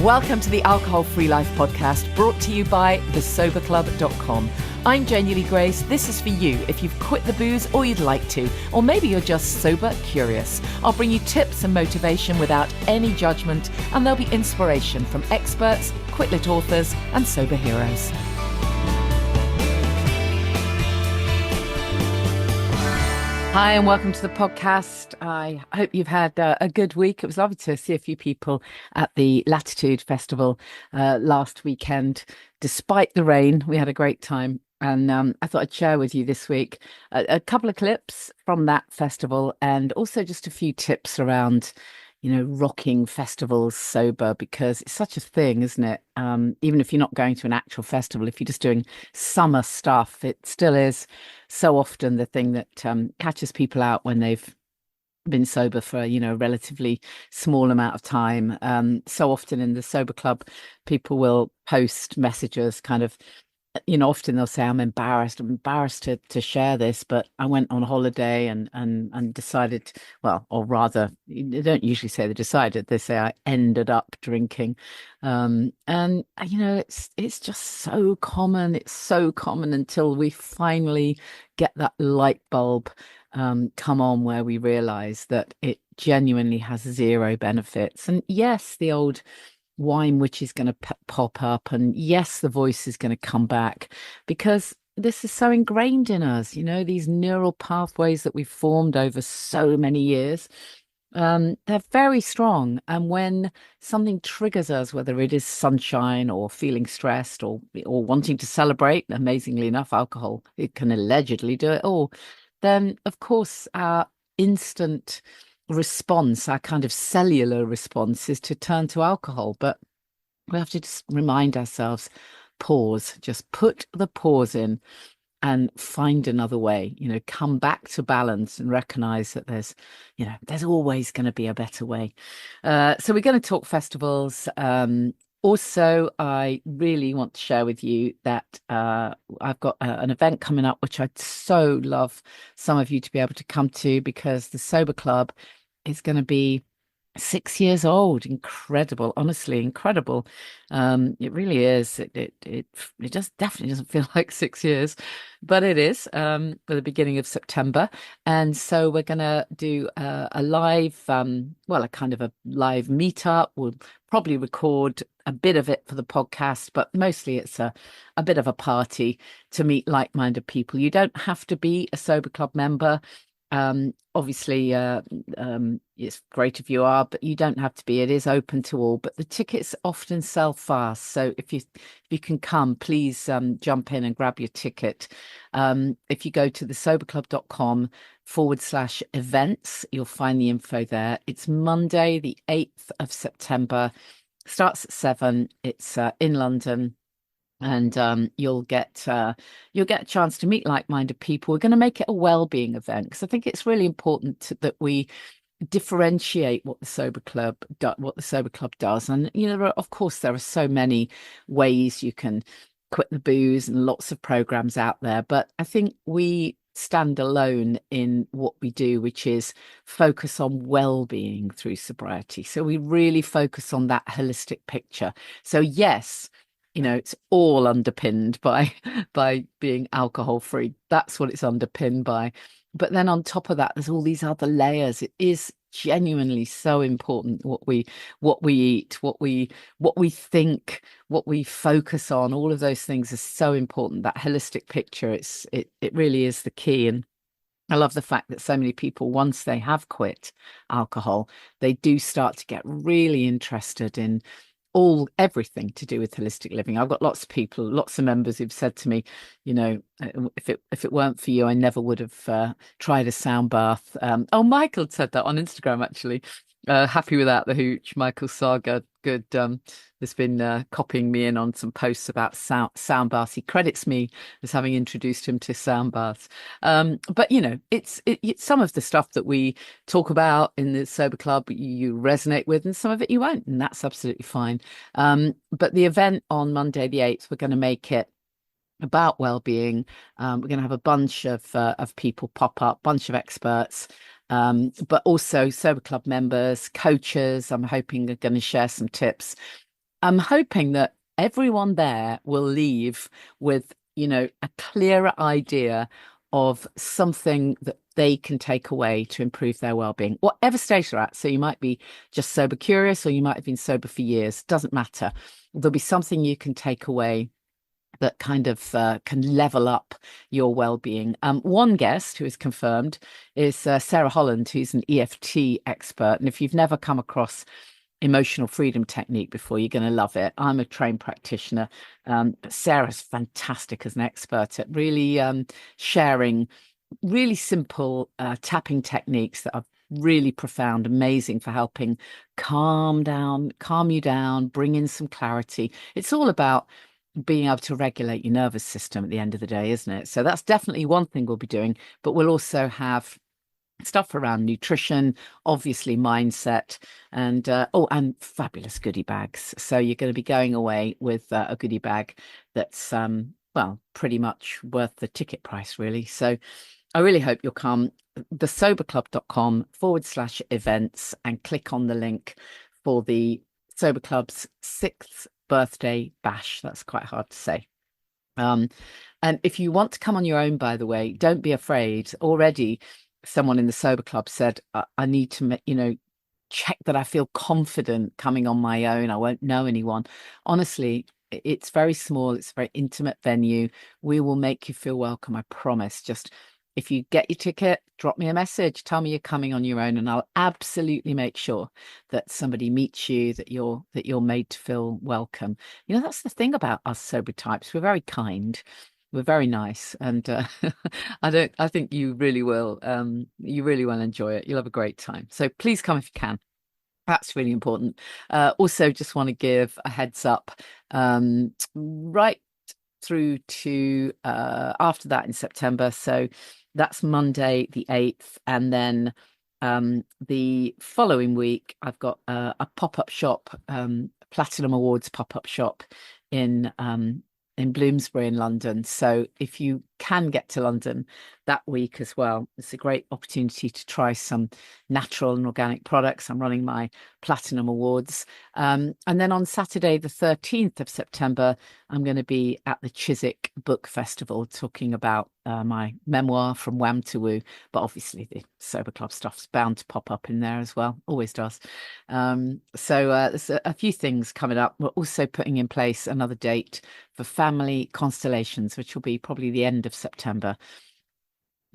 Welcome to the Alcohol Free Life podcast, brought to you by thesoberclub.com. I'm Jenny Lee Grace. This is for you if you've quit the booze or you'd like to, or maybe you're just sober curious. I'll bring you tips and motivation without any judgment, and there'll be inspiration from experts, quit-lit authors, and sober heroes. Hi, and welcome to the podcast. I hope you've had a good week. It was lovely to see a few people at the Latitude Festival last weekend. Despite the rain, we had a great time. And I thought I'd share with you this week a couple of clips from that festival, and also just a few tips around, rocking festivals sober, because it's such a thing, isn't it? Even if you're not going to an actual festival, if you're just doing summer stuff, it still is so often the thing that catches people out when they've been sober for, a relatively small amount of time. So often in the Sober Club, people will post messages kind of, often they'll say, I'm embarrassed to share this, but I went on holiday and decided, or rather, they don't usually say they decided, they say I ended up drinking. It's just so common. It's so common until we finally get that light bulb come on, where we realize that it genuinely has zero benefits. And yes, the old wine which is going to pop up, and yes, the voice is going to come back, because this is so ingrained in us, these neural pathways that we've formed over so many years. They're very strong, and when something triggers us, whether it is sunshine or feeling stressed or wanting to celebrate, amazingly enough, alcohol, it can allegedly do it all, then of course our instant response, our kind of cellular response, is to turn to alcohol. But we have to just remind ourselves, pause, just put the pause in and find another way, come back to balance and recognize that there's always going to be a better way. So we're going to talk festivals. Also, I really want to share with you that I've got an event coming up, which I'd so love some of you to be able to come to, because the Sober Club is going to be 6 years old. Incredible, honestly, incredible. It really is. It just definitely doesn't feel like 6 years, but it is, for the beginning of September. And so we're going to do a live, a kind of a live meetup. We'll probably record a bit of it for the podcast, but mostly it's a bit of a party to meet like-minded people. You don't have to be a Sober Club member. Obviously, it's great if you are, but you don't have to be. It is open to all, but the tickets often sell fast. So if you can come, please jump in and grab your ticket. If you go to thesoberclub.com/events, you'll find the info there. It's Monday, the 8th of September, starts at 7. It's in London. And you'll get a chance to meet like-minded people. We're going to make it a wellbeing event, because I think it's really important that we differentiate what the Sober Club does. And of course, there are so many ways you can quit the booze, and lots of programs out there. But I think we stand alone in what we do, which is focus on well-being through sobriety. So we really focus on that holistic picture. So yes, it's all underpinned by being alcohol free. That's what it's underpinned by. But then on top of that, there's all these other layers. It is genuinely so important what we eat, what we think, what we focus on. All of those things are so important. That holistic picture, it really is the key. And I love the fact that so many people, once they have quit alcohol, they do start to get really interested in everything to do with holistic living. I've got lots of members who've said to me, if it weren't for you, I never would have tried a sound bath. Michael said that on Instagram, actually. Happy with that, the hooch. Michael Saga, good. Has been copying me in on some posts about sound baths. He credits me as having introduced him to sound baths. But it's some of the stuff that we talk about in the Sober Club you resonate with, and some of it you won't, and that's absolutely fine. But the event on Monday the 8th, we're going to make it about well-being. We're going to have a bunch of people pop up, bunch of experts. But also Sober Club members, coaches, I'm hoping are going to share some tips. I'm hoping that everyone there will leave with, a clearer idea of something that they can take away to improve their well-being, whatever stage they're at. So you might be just sober curious, or you might have been sober for years. Doesn't matter. There'll be something you can take away that kind of can level up your well-being. One guest who is confirmed is Sarah Holland, who's an EFT expert. And if you've never come across emotional freedom technique before, you're going to love it. I'm a trained practitioner, but Sarah's fantastic as an expert at really sharing really simple tapping techniques that are really profound, amazing for helping calm you down, bring in some clarity. It's all about being able to regulate your nervous system at the end of the day, isn't it? So that's definitely one thing we'll be doing, but we'll also have stuff around nutrition, obviously mindset, and and fabulous goodie bags. So you're going to be going away with a goodie bag that's pretty much worth the ticket price, really. So I really hope you'll come. thesoberclub.com/events and click on the link for the Sober Club's 6th birthday bash. That's quite hard to say. And if you want to come on your own, by the way, don't be afraid. Already someone in the Sober Club said, I need to, check that I feel confident coming on my own. I won't know anyone. Honestly, it's very small. It's a very intimate venue. We will make you feel welcome. I promise. Just if you get your ticket, drop me a message. Tell me you're coming on your own, and I'll absolutely make sure that somebody meets you, that you're made to feel welcome. That's the thing about us sober types. We're very kind. We're very nice, and I think you really will. You really will enjoy it. You'll have a great time. So please come if you can. That's really important. Also, just want to give a heads up. Right through to after that in September. So that's Monday the 8th, and then the following week I've got a pop-up shop, Platinum Awards pop-up shop in Bloomsbury in London. So if you can get to London that week as well, it's a great opportunity to try some natural and organic products. I'm running my Platinum Awards. And then on Saturday, the 13th of September, I'm going to be at the Chiswick Book Festival talking about my memoir, From Wham to Woo. But obviously the Sober Club stuff's bound to pop up in there as well. Always does. So there's a few things coming up. We're also putting in place another date for Family Constellations, which will be probably the end of September.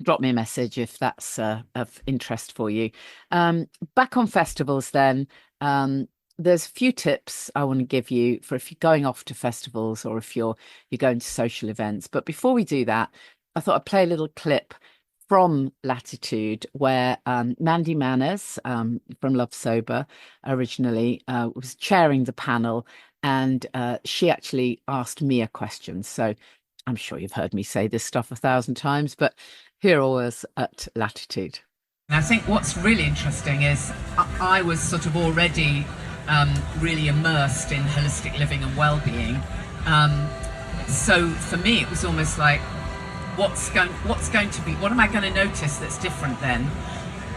Drop me a message if that's of interest for you. Back on festivals then, there's a few tips I want to give you for if you're going off to festivals or if you're going to social events. But before we do that, I thought I'd play a little clip from Latitude where Mandy Manners from Love Sober originally was chairing the panel, and she actually asked me a question. So I'm sure you've heard me say this stuff 1,000 times, but here I was at Latitude. And I think what's really interesting is I was sort of already really immersed in holistic living and well-being. So for me, it was almost like, what am I going to notice that's different then?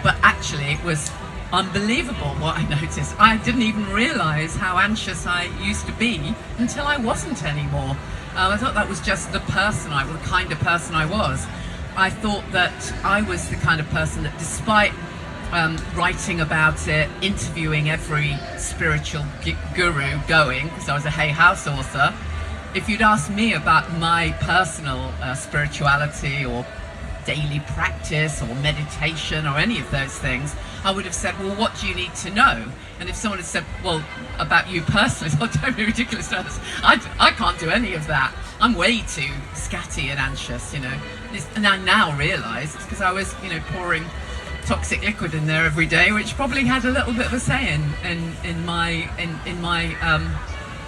But actually, it was unbelievable what I noticed. I didn't even realize how anxious I used to be until I wasn't anymore. I thought that was just the kind of person I was. I thought that I was the kind of person that, despite writing about it, interviewing every spiritual guru going, because I was a Hay House author, if you'd asked me about my personal spirituality or daily practice or meditation or any of those things, I would have said, well, what do you need to know? And if someone had said, well, about you personally, oh, don't be ridiculous. I can't do any of that. I'm way too scatty and anxious, And I now realise it's because I was, pouring toxic liquid in there every day, which probably had a little bit of a say in my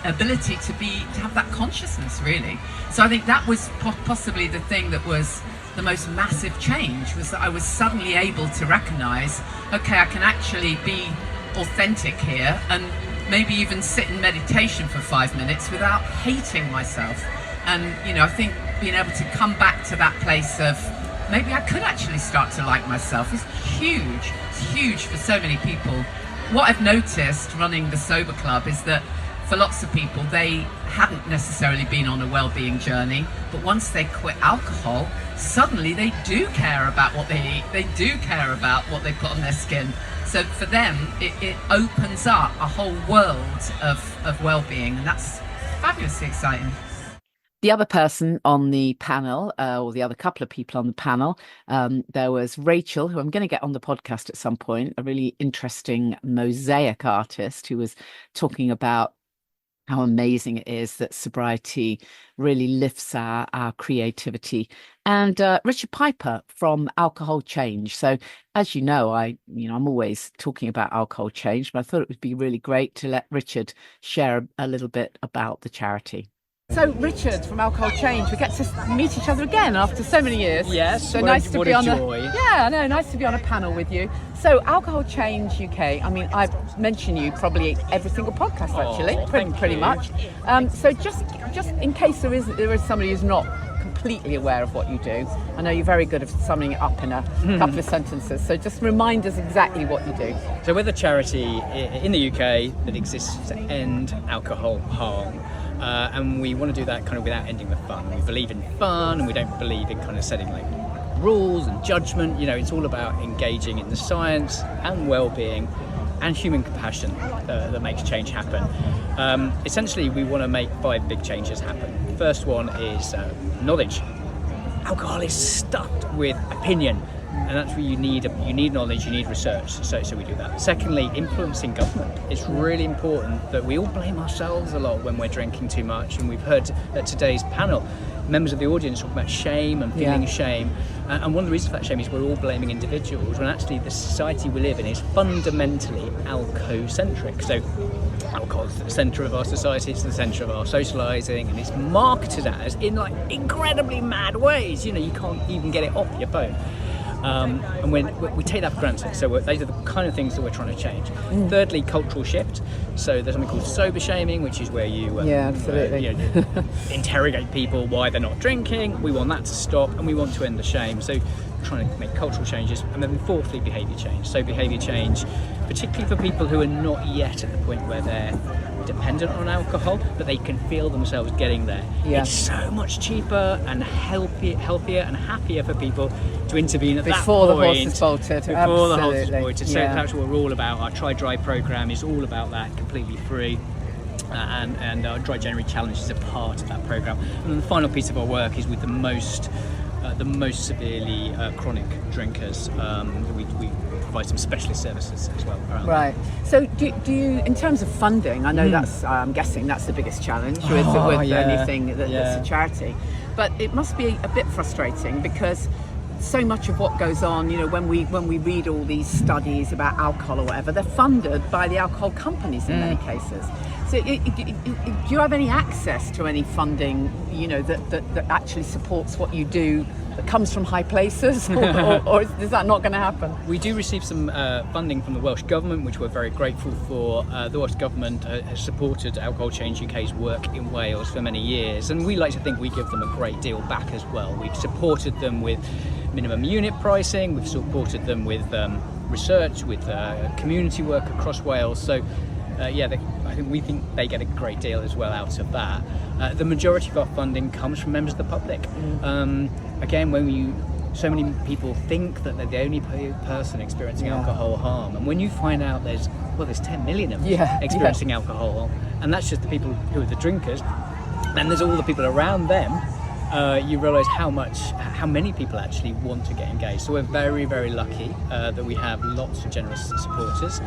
ability to have that consciousness, really. So I think that was possibly the thing that was the most massive change, was that I was suddenly able to recognise, okay, I can actually be authentic here and maybe even sit in meditation for 5 minutes without hating myself. And, I think being able to come back to that place of maybe I could actually start to like myself is huge. It's huge for so many people. What I've noticed running the Sober Club is that for lots of people, they hadn't necessarily been on a well-being journey, but once they quit alcohol, suddenly they do care about what they eat, they do care about what they put on their skin. So for them, it opens up a whole world of well-being, and that's fabulously exciting. The other person on the panel, or the other couple of people on the panel, there was Rachel, who I'm going to get on the podcast at some point, a really interesting mosaic artist who was talking about how amazing it is that sobriety really lifts our creativity. And Richard Piper from Alcohol Change. So as you know, I'm always talking about Alcohol Change, but I thought it would be really great to let Richard share a little bit about the charity. So Richard from Alcohol Change, we get to meet each other again after so many years. Yes, so nice to be on nice to be on a panel with you. So Alcohol Change UK, I mean, I mention you probably every single podcast actually, pretty much. So just in case there is somebody who's not completely aware of what you do, I know you're very good at summing it up in a couple of sentences. So just remind us exactly what you do. So we're the charity in the UK that exists to end alcohol harm. And we want to do that kind of without ending the fun. We believe in fun, and we don't believe in kind of setting like rules and judgment. It's all about engaging in the science and well-being and human compassion that makes change happen. Essentially, we want to make 5 big changes happen. The first one is knowledge. Alcohol is stuffed with opinion, and that's where you need knowledge, you need research, so we do that. Secondly, influencing government. It's really important that we all blame ourselves a lot when we're drinking too much, and we've heard at today's panel members of the audience talk about shame and feeling shame, and one of the reasons for that shame is we're all blaming individuals when actually the society we live in is fundamentally alcohol-centric. So alcohol is the centre of our society, it's the centre of our socialising, and it's marketed as in like incredibly mad ways. You can't even get it off your phone. And when we take that for granted, so those are the kind of things that we're trying to change. Thirdly, cultural shift. So there's something called sober shaming, which is where you interrogate people why they're not drinking. We want that to stop, and we want to end the shame. So trying to make cultural changes. And then fourthly, behaviour change. So behaviour change, particularly for people who are not yet at the point where they're dependent on alcohol, but they can feel themselves getting there. It's so much cheaper and healthier and happier for people to intervene before the horse is bolted. Before the horse is bolted. So that's what we're all about. Our Try Dry programme is all about that, completely free. And our Dry January Challenge is a part of that programme. And then the final piece of our work is with the most severely chronic drinkers. We provide some specialist services as well around right that. So do you, in terms of funding, I know that's I'm guessing that's the biggest challenge with anything that's a charity, but it must be a bit frustrating because so much of what goes on, when we read all these studies about alcohol or whatever, they're funded by the alcohol companies in many cases. So do you have any access to any funding, that actually supports what you do, that comes from high places, or is that not going to happen? We do receive some funding from the Welsh Government, which we're very grateful for. The Welsh Government has supported Alcohol Change UK's work in Wales for many years, and we like to think we give them a great deal back as well. We've supported them with minimum unit pricing, we've supported them with research, with community work across Wales. So we think they get a great deal as well out of that. The majority of our funding comes from members of the public. Again, so many people think that they're the only person experiencing alcohol harm, and when you find out there's 10 million of them experiencing alcohol, and that's just the people who are the drinkers, and there's all the people around them, you realise how many people actually want to get engaged. So we're very, very lucky that we have lots of generous supporters.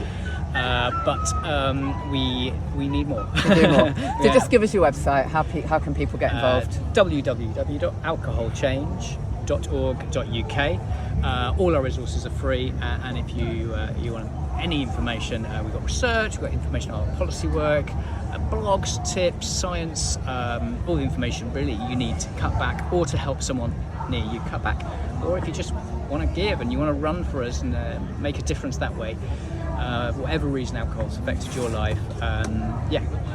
But we need more. So just give us your website. How can people get involved? www.alcoholchange.org.uk. All our resources are free, and if you want any information, we've got research, we've got information on our policy work, blogs, tips, science, all the information really you need to cut back or to help someone near you cut back, or if you just want to give and you want to run for us and make a difference that way. For whatever reason alcohol's affected your life,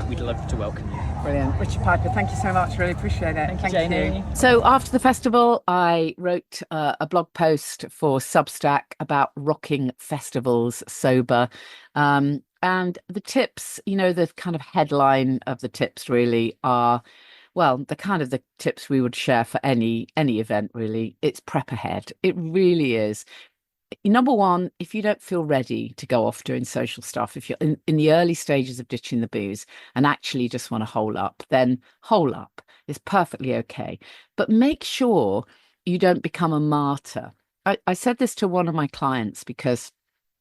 we'd love to welcome you. Brilliant. Richard Piper, thank you so much, really appreciate it. Thank you, Janie. So after the festival, I wrote a blog post for Substack about rocking festivals sober. And the tips, the kind of headline of the tips really are, well, the kind of the tips we would share for any event really. It's prep ahead. It really is. Number one, if you don't feel ready to go off doing social stuff, if you're in the early stages of ditching the booze and actually just want to hole up, then hole up. It's perfectly okay. But make sure you don't become a martyr. I said this to one of my clients because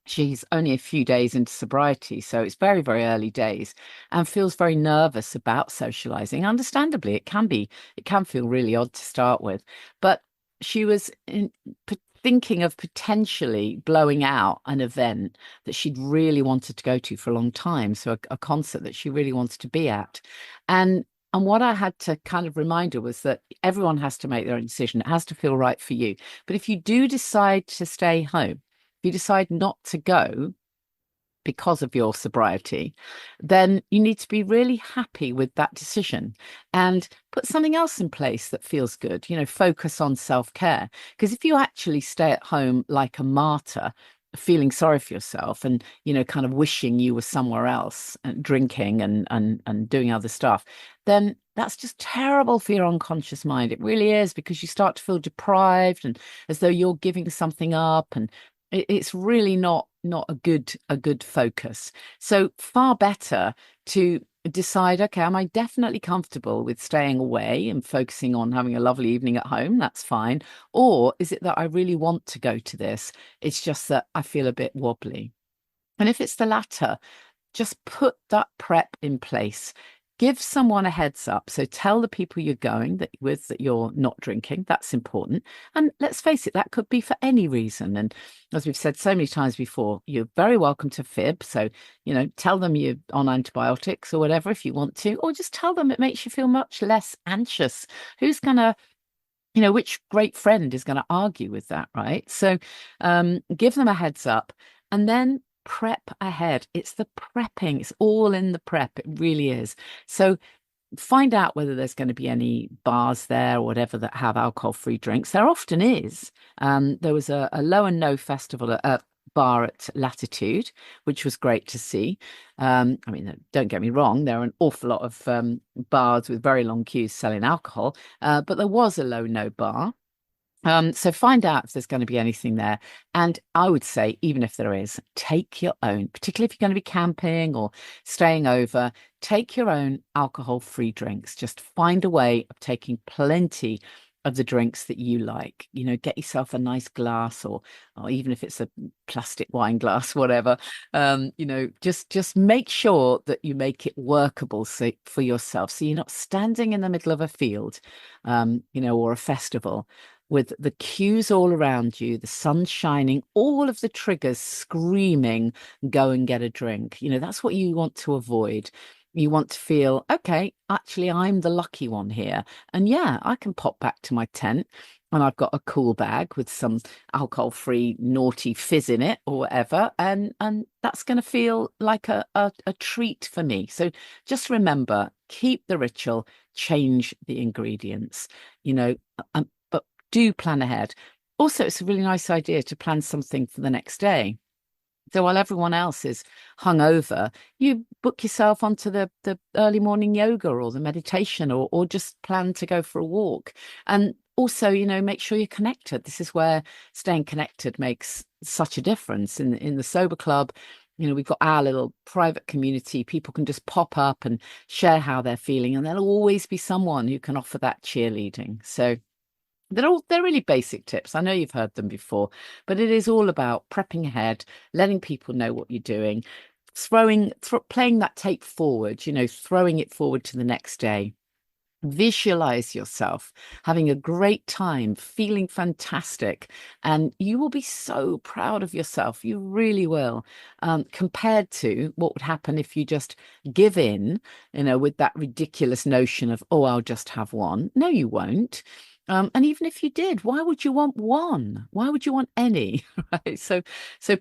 she's only a few days into sobriety, so it's very, very early days and feels very nervous about socializing. Understandably, it can feel really odd to start with, but she was thinking of potentially blowing out an event that she'd really wanted to go to for a long time. So a concert that she really wanted to be at. And what I had to kind of remind her was that everyone has to make their own decision. It has to feel right for you. But if you do decide to stay home, if you decide not to go because of your sobriety, then you need to be really happy with that decision and put something else in place that feels good. Focus on self-care. Because if you actually stay at home like a martyr, feeling sorry for yourself and kind of wishing you were somewhere else and drinking and doing other stuff, then that's just terrible for your unconscious mind. It really is, because you start to feel deprived and as though you're giving something up, and it's really not a good focus. So far better to decide, okay, am I definitely comfortable with staying away and focusing on having a lovely evening at home? That's fine. Or is it that I really want to go to this? It's just that I feel a bit wobbly. And if it's the latter, just put that prep in place. Give someone a heads up. So tell the people you're going that you're not drinking. That's important. And let's face it, that could be for any reason. And as we've said so many times before, you're very welcome to fib. So, tell them you're on antibiotics or whatever if you want to, or just tell them it makes you feel much less anxious. Who's going to which great friend is going to argue with that, right? So give them a heads up and then prep ahead. It's the prepping. It's all in the prep. It really is. So find out whether there's going to be any bars there or whatever that have alcohol-free drinks. There often is. There was a low and no festival at bar at Latitude, which was great to see. Don't get me wrong, there are an awful lot of bars with very long queues selling alcohol, but there was a low no bar. So find out if there's going to be anything there. And I would say, even if there is, take your own, particularly if you're going to be camping or staying over, take your own alcohol-free drinks. Just find a way of taking plenty of the drinks that you like. Get yourself a nice glass, or even if it's a plastic wine glass, whatever. Just make sure that you make it workable for yourself. So you're not standing in the middle of a field, or a festival, with the queues all around you, the sun shining, all of the triggers screaming, go and get a drink. That's what you want to avoid. You want to feel, okay, actually, I'm the lucky one here. And yeah, I can pop back to my tent and I've got a cool bag with some alcohol-free naughty fizz in it or whatever. And that's going to feel like a treat for me. So just remember, keep the ritual, change the ingredients, but do plan ahead. Also, it's a really nice idea to plan something for the next day. So while everyone else is hungover, you book yourself onto the early morning yoga or the meditation, or just plan to go for a walk. And also, make sure you're connected. This is where staying connected makes such a difference. In the sober club, we've got our little private community. People can just pop up and share how they're feeling, and there'll always be someone who can offer that cheerleading. So they're really basic tips. I know you've heard them before, but it is all about prepping ahead, letting people know what you're doing, playing that tape forward, throwing it forward to the next day. Visualize yourself having a great time, feeling fantastic, and you will be so proud of yourself. You really will, compared to what would happen if you just give in, with that ridiculous notion of, oh, I'll just have one. No, you won't. And even if you did, why would you want one? Why would you want any? Right? So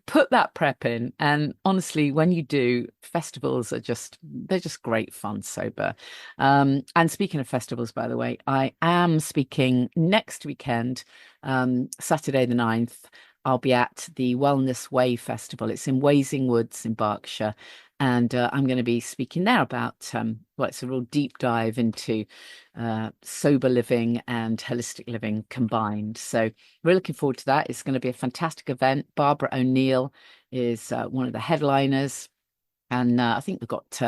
put that prep in. And honestly, when you do, festivals they're just great fun sober. And speaking of festivals, by the way, I am speaking next weekend, Saturday the 9th, I'll be at the Wellness Way Festival. It's in Wasing Woods in Berkshire. And I'm going to be speaking there about, well, it's a real deep dive into sober living and holistic living combined. So we're looking forward to that. It's going to be a fantastic event. Barbara O'Neill is one of the headliners. And I think we've got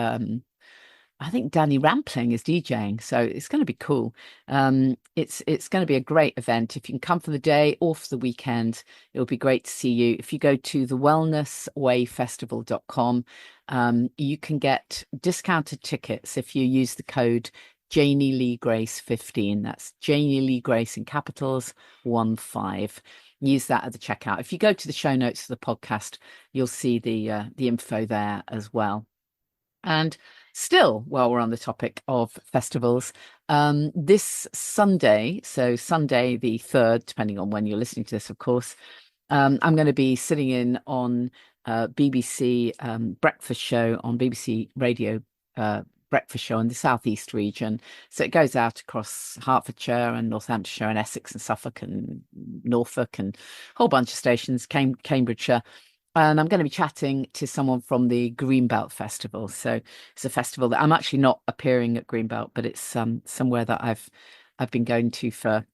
I think Danny Rampling is DJing, so it's going to be cool. It's going to be a great event. If you can come for the day or for the weekend, it'll be great to see you. If you go to the wellnesswayfestival.com, you can get discounted tickets if you use the code Janie Lee Grace 15. That's Janie Lee Grace in capitals 15. Use that at the checkout. If you go to the show notes for the podcast, you'll see the info there as well. And still, while we're on the topic of festivals, this Sunday, so Sunday the 3rd, depending on when you're listening to this, of course, I'm going to be sitting in on BBC breakfast show on BBC Radio breakfast show in the southeast region. So it goes out across Hertfordshire and Northamptonshire and Essex and Suffolk and Norfolk and a whole bunch of stations, Cambridgeshire. And I'm going to be chatting to someone from the Greenbelt Festival. So it's a festival that I'm actually not appearing at Greenbelt, but it's somewhere that I've been going to for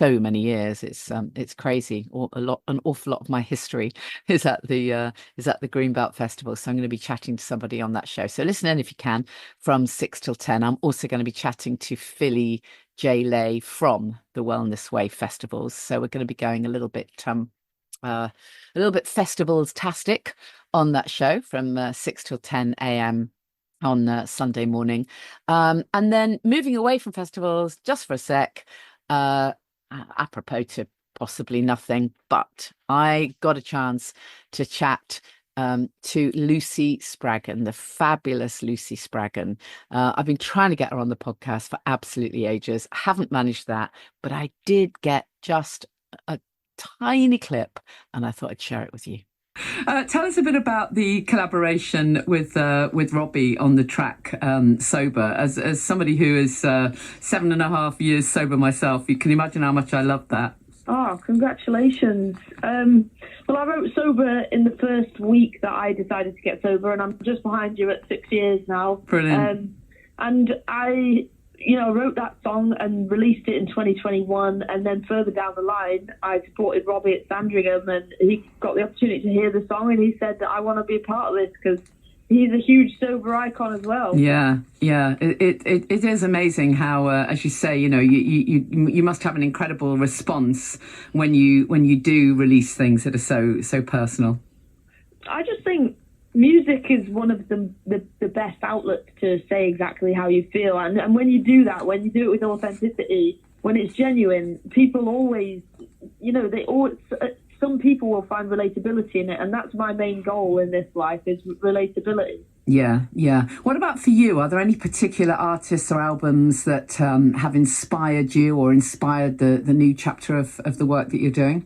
so many years. It's crazy. An awful lot of my history is at the Greenbelt Festival. So I'm going to be chatting to somebody on that show. So listen in if you can from 6 till 10. I'm also going to be chatting to Philly J. Lay from the Wellness Way Festivals. So we're going to be going a little bit festivals-tastic on that show from 6 till 10 a.m. on Sunday morning. And then moving away from festivals just for a sec, apropos to possibly nothing, but I got a chance to chat to Lucy Spraggan, the fabulous Lucy Spraggan. I've been trying to get her on the podcast for absolutely ages. I haven't managed that, but I did get just a tiny clip and I thought I'd share it with you. Tell us a bit about the collaboration with Robbie on the track Sober. As somebody who is 7.5 years sober myself, you can imagine how much I love that. Oh, congratulations. Well, I wrote Sober in the first week that I decided to get sober, and I'm just behind you at 6 years now. Brilliant. And I wrote that song and released it in 2021, and then further down the line, I supported Robbie at Sandringham, and he got the opportunity to hear the song, and he said that I want to be a part of this because he's a huge sober icon as well. Yeah. It is amazing how, as you say, you must have an incredible response when you do release things that are so personal. I just think music is one of the best outlets to say exactly how you feel, and when you do that, when you do it with authenticity, when it's genuine, people always, some people will find relatability in it, and that's my main goal in this life, is relatability. Yeah. What about for you? Are there any particular artists or albums that have inspired you or inspired the new chapter of the work that you're doing?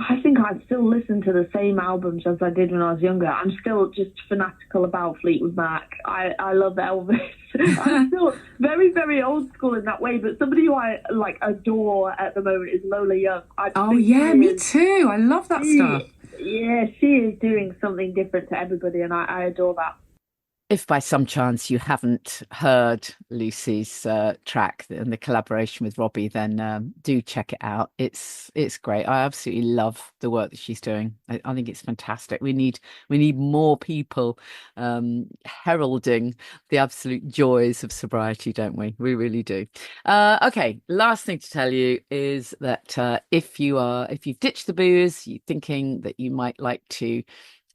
I think I still listen to the same albums as I did when I was younger. I'm still just fanatical about Fleetwood Mac. I love Elvis. I'm still very, very old school in that way, but somebody who I adore at the moment is Lola Young. Me too. I love that stuff. Yeah, she is doing something different to everybody, and I adore that. If by some chance you haven't heard Lucy's track and the collaboration with Robbie, then do check it out. It's great. I absolutely love the work that she's doing. I think it's fantastic. We need more people heralding the absolute joys of sobriety, don't we? We really do. Okay, last thing to tell you is that if you've ditched the booze, you're thinking that you might like to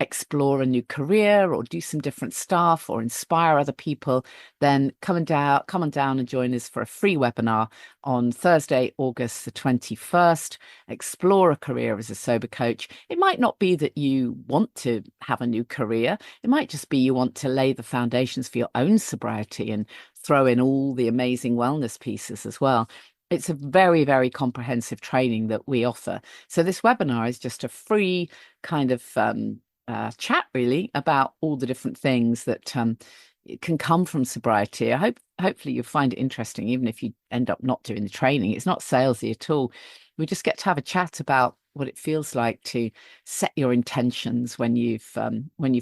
explore a new career or do some different stuff or inspire other people, then come on down and join us for a free webinar on Thursday, August the 21st. Explore a career as a sober coach. It might not be that you want to have a new career. It might just be you want to lay the foundations for your own sobriety and throw in all the amazing wellness pieces as well. It's a very, very comprehensive training that we offer. So this webinar is just a free kind of chat really about all the different things that can come from sobriety. Hopefully you'll find it interesting, even if you end up not doing the training. It's not salesy at all. We just get to have a chat about what it feels like to set your intentions when you've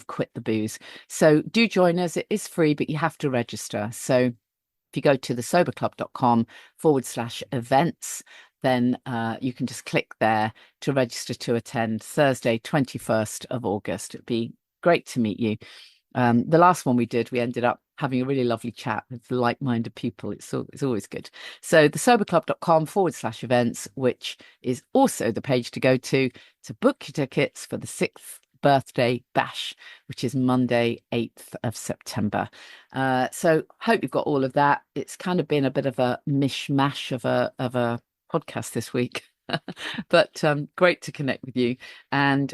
quit the booze. So do join us. It is free, but you have to register. So if you go to thesoberclub.com/events, then you can just click there to register to attend Thursday, 21st of August. It'd be great to meet you. The last one we did, we ended up having a really lovely chat with like-minded people. It's always good. So thesoberclub.com/events, which is also the page to go to book your tickets for the 6th birthday bash, which is Monday, 8th of September. So hope you've got all of that. It's kind of been a bit of a mishmash of a podcast this week, but great to connect with you. And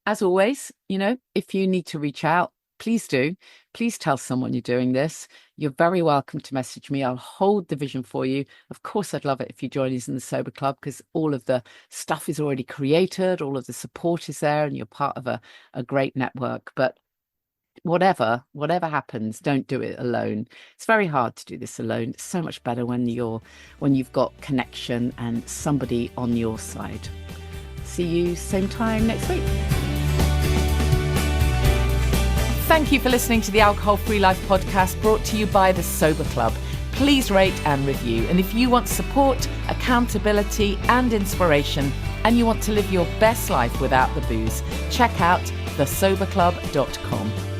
as always, if you need to reach out, please do. Please tell someone you're doing this. You're very welcome to message me. I'll hold the vision for you. Of course, I'd love it if you join us in the Sober Club, because all of the stuff is already created, all of the support is there, and you're part of a great network. But whatever happens, don't do it alone. It's very hard to do this alone. It's so much better when you've got connection and somebody on your side. See you same time next week. Thank you for listening to the Alcohol Free Life podcast, brought to you by the Sober Club. Please rate and review. And if you want support, accountability and inspiration, and you want to live your best life without the booze, check out thesoberclub.com.